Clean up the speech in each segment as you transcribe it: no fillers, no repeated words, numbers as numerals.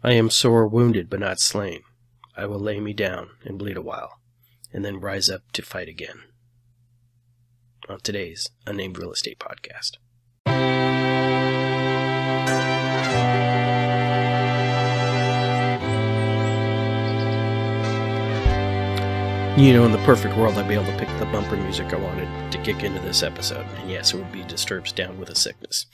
I am sore wounded but not slain. I will lay me down and bleed a while, and then rise up to fight again. On today's Unnamed Real Estate Podcast. You know, in the perfect world, I'd be able to pick the bumper music I wanted to kick into this episode. And yes, it would be Disturbed's Down with a Sickness.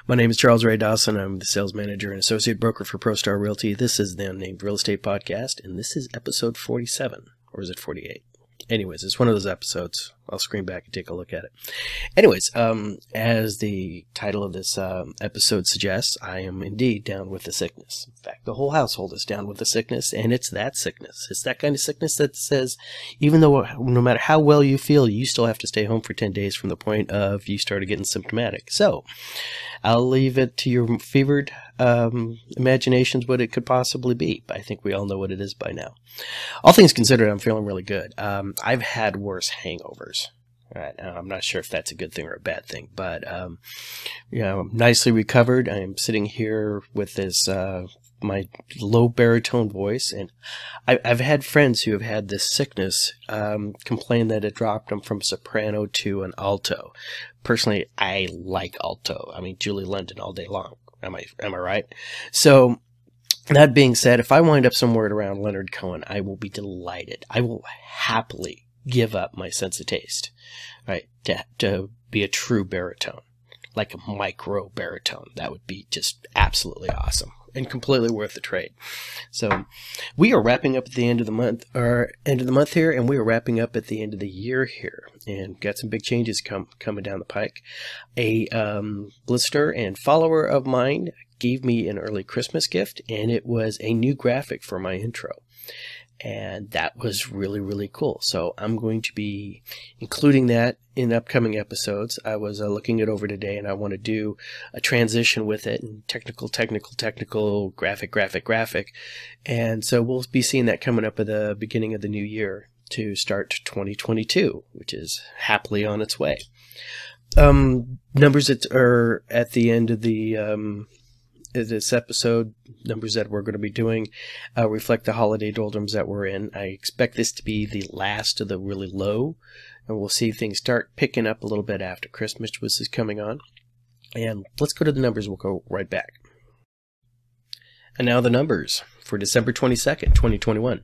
My name is Charles Ray Dawson. I'm the sales manager and associate broker for ProStar Realty. This is the Unnamed Real Estate Podcast, and this is episode 47. Or is it 48? Anyways, it's one of those episodes. I'll screen back and take a look at it. Anyways, as the title of this episode suggests, I am indeed down with the sickness. In fact, the whole household is down with the sickness, and it's that sickness. It's that kind of sickness that says, even though no matter how well you feel, you still have to stay home for 10 days from the point of you started getting symptomatic. So, I'll leave it to your fevered imaginations what it could possibly be. But I think we all know what it is by now. All things considered, I'm feeling really good. I've had worse hangovers. Right. I'm not sure if that's a good thing or a bad thing, but you know, I'm nicely recovered. I am sitting here with this my low baritone voice, and I've had friends who have had this sickness complain that it dropped them from soprano to an alto. Personally, I like alto. I mean, Julie London all day long. Am I right? So, that being said, if I wind up somewhere around Leonard Cohen, I will be delighted. I will happily give up my sense of taste, right, to be a true baritone, like a micro baritone. That would be just absolutely awesome and completely worth the trade. So we are wrapping up at the end of the month, here, and we are wrapping up at the end of the year here, and got some big changes coming down the pike. A listener and follower of mine gave me an early Christmas gift, and it was a new graphic for my intro. And that was really, really cool. So I'm going to be including that in upcoming episodes. I was looking it over today, and I want to do a transition with it, and technical, graphic. And so we'll be seeing that coming up at the beginning of the new year to start 2022, which is happily on its way. Numbers that are at the end of this episode, numbers that we're going to be doing reflect the holiday doldrums that we're in. I expect this to be the last of the really low, and we'll see things start picking up a little bit after Christmas, which is coming on. And let's go to the numbers. We'll go right back. And now the numbers for December 22nd, 2021.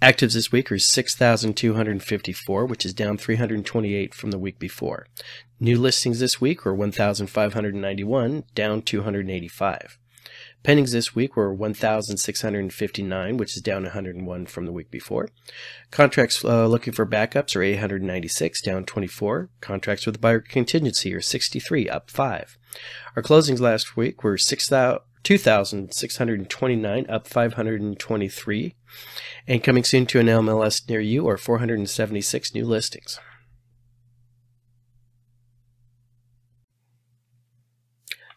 Actives this week are 6,254, which is down 328 from the week before. New listings this week were 1,591, down 285. Pendings this week were 1,659, which is down 101 from the week before. Contracts looking for backups are 896, down 24. Contracts with buyer contingency are 63, up 5. Our closings last week were 2,629, up 523. And coming soon to an MLS near you are 476 new listings.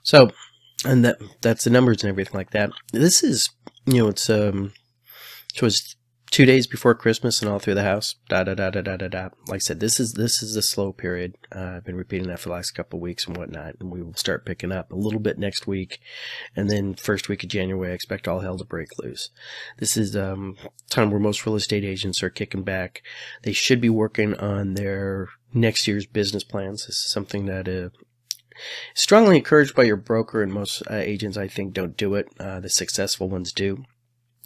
So, and that's the numbers and everything like that. This is, you know, it was 2 days before Christmas and all through the house. Like I said, this is the slow period. I've been repeating that for the last couple of weeks and whatnot, and we will start picking up a little bit next week, and then first week of January, I expect all hell to break loose. This is time where most real estate agents are kicking back. They should be working on their next year's business plans. This is something that strongly encouraged by your broker, and most agents, I think, don't do it. The successful ones do.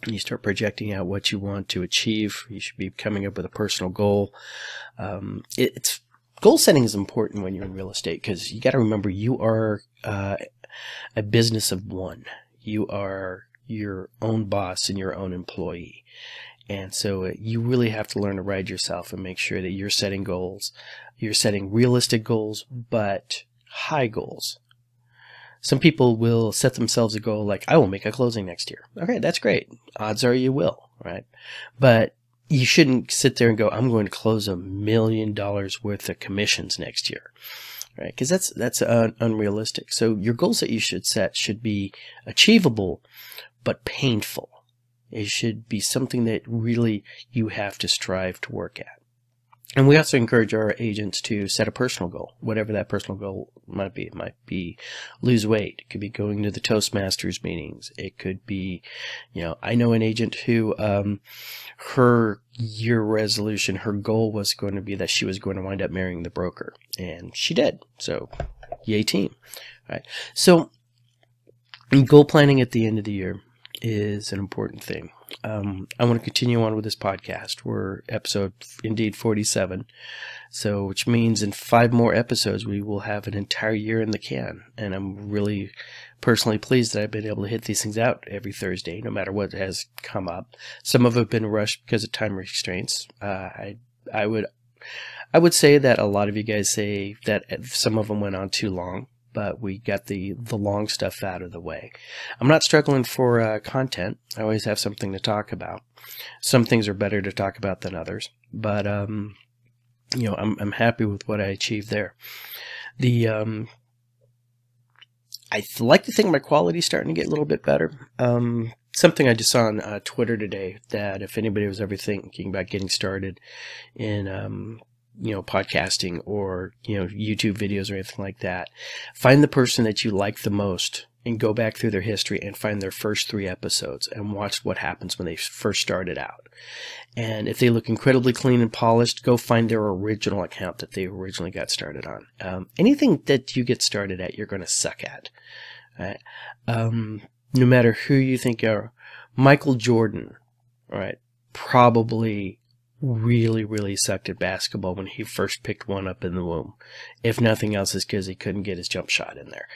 You start projecting out what you want to achieve. You should be coming up with a personal goal. Goal setting is important when you're in real estate, because you got to remember you are a business of one. You are your own boss and your own employee. And so you really have to learn to ride yourself and make sure that you're setting goals. You're setting realistic goals, but high goals. Some people will set themselves a goal like, I will make a closing next year. Okay, that's great. Odds are you will, right? But you shouldn't sit there and go, I'm going to close $1 million worth of commissions next year, right? Because that's unrealistic. So your goals that you should set should be achievable, but painful. It should be something that really you have to strive to work at. And we also encourage our agents to set a personal goal, whatever that personal goal might be. It might be lose weight. It could be going to the Toastmasters meetings. It could be, I know an agent who, her year resolution, her goal was going to be that she was going to wind up marrying the broker. And she did. So, yay team. All right. So, goal planning at the end of the year is an important thing. I want to continue on with this podcast. We're episode indeed 47, so which means in 5 more episodes we will have an entire year in the can, and I'm really personally pleased that I've been able to hit these things out every Thursday, no matter what has come up. Some of it have been rushed because of time restraints. I would say that a lot of you guys say that some of them went on too long, but we got the long stuff out of the way. I'm not struggling for content. I always have something to talk about. Some things are better to talk about than others, but I'm happy with what I achieved there. I like to think my quality's starting to get a little bit better. Something I just saw on Twitter today, that if anybody was ever thinking about getting started in podcasting or, YouTube videos or anything like that, find the person that you like the most and go back through their history and find their first 3 episodes and watch what happens when they first started out. And if they look incredibly clean and polished, go find their original account that they originally got started on. Anything that you get started at, you're going to suck at. Right? No matter who you think are, Michael Jordan, right, probably really sucked at basketball when he first picked one up in the womb. If nothing else, is because he couldn't get his jump shot in there.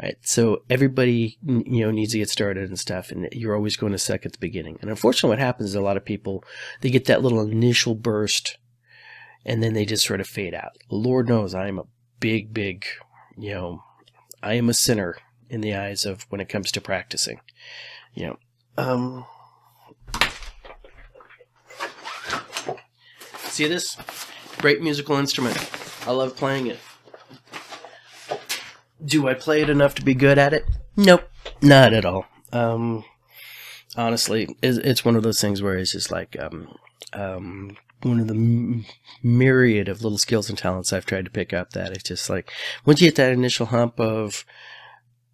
Right? So everybody, needs to get started and stuff, and you're always going to suck at the beginning. And unfortunately, what happens is a lot of people, they get that little initial burst, and then they just sort of fade out. Lord knows I am a big, I am a sinner in the eyes of when it comes to practicing. See this? Great musical instrument. I love playing it. Do I play it enough to be good at it? Nope, not at all. Honestly, it's one of those things where it's just like one of the myriad of little skills and talents I've tried to pick up, that it's just like once you hit that initial hump of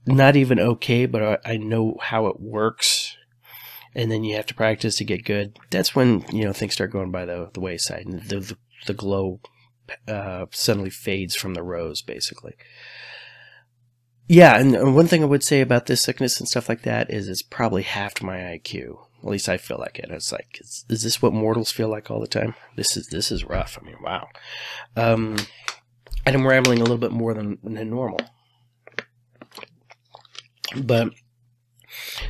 not even okay, but I know how it works, and then you have to practice to get good. That's when, things start going by the wayside, and the glow suddenly fades from the rose, basically. Yeah, and one thing I would say about this sickness and stuff like that is it's probably halved my IQ. At least I feel like it. It's like, is this what mortals feel like all the time? This is rough. I mean, wow. And I'm rambling a little bit more than normal. But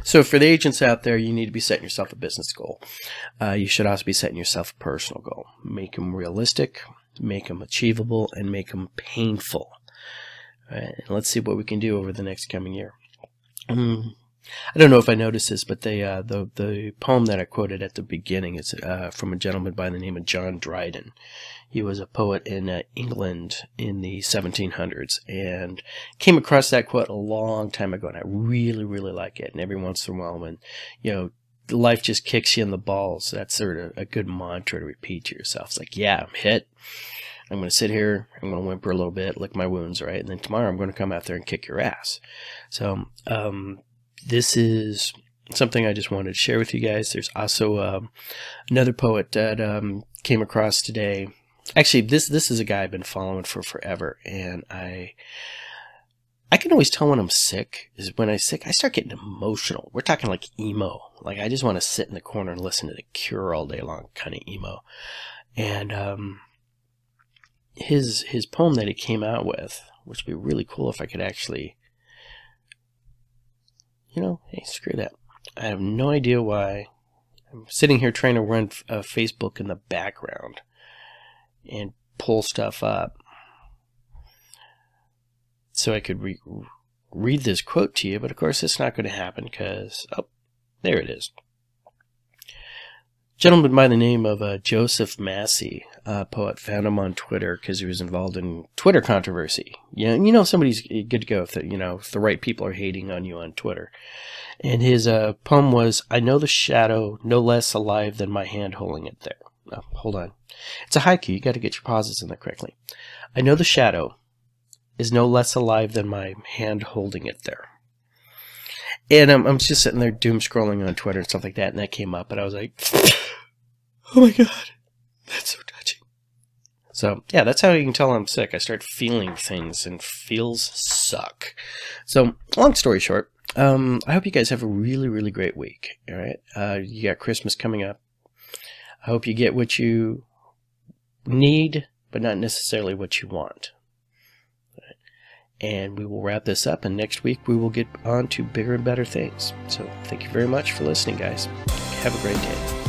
so for the agents out there, you need to be setting yourself a business goal. You should also be setting yourself a personal goal. Make them realistic, make them achievable, and make them painful. All right, and let's see what we can do over the next coming year. I don't know if I noticed this, but the poem that I quoted at the beginning is from a gentleman by the name of John Dryden. He was a poet in England in the 1700s, and came across that quote a long time ago, and I really like it. And every once in a while, when life just kicks you in the balls, that's sort of a good mantra to repeat to yourself. It's like, yeah, I'm hit. I'm going to sit here, I'm going to whimper a little bit, lick my wounds, right? And then tomorrow I'm going to come out there and kick your ass. So, this is something I just wanted to share with you guys. There's also another poet that came across today. Actually, this is a guy I've been following for forever, and I can always tell when I'm sick. Is when I'm sick, I start getting emotional. We're talking like emo. Like I just want to sit in the corner and listen to The Cure all day long, kind of emo. And his poem that he came out with, which would be really cool if I could actually, hey, screw that. I have no idea why I'm sitting here trying to run Facebook in the background and pull stuff up so I could read this quote to you, but of course it's not going to happen because, oh, there it is. Gentleman by the name of Joseph Massey, poet, found him on Twitter because he was involved in Twitter controversy. Somebody's good to go if the right people are hating on you on Twitter. And his poem was, "I know the shadow no less alive than my hand holding it there." Oh, hold on. It's a haiku. You got to get your pauses in there correctly. I know the shadow is no less alive than my hand holding it there. And I'm just sitting there doom scrolling on Twitter and stuff like that, and that came up, and I was like, oh my God, that's so touching. So, yeah, that's how you can tell I'm sick. I start feeling things, and feels suck. So, long story short, I hope you guys have a really, really great week. All right, you got Christmas coming up. I hope you get what you need, but not necessarily what you want. Right. And we will wrap this up, and next week we will get on to bigger and better things. So, thank you very much for listening, guys. Have a great day.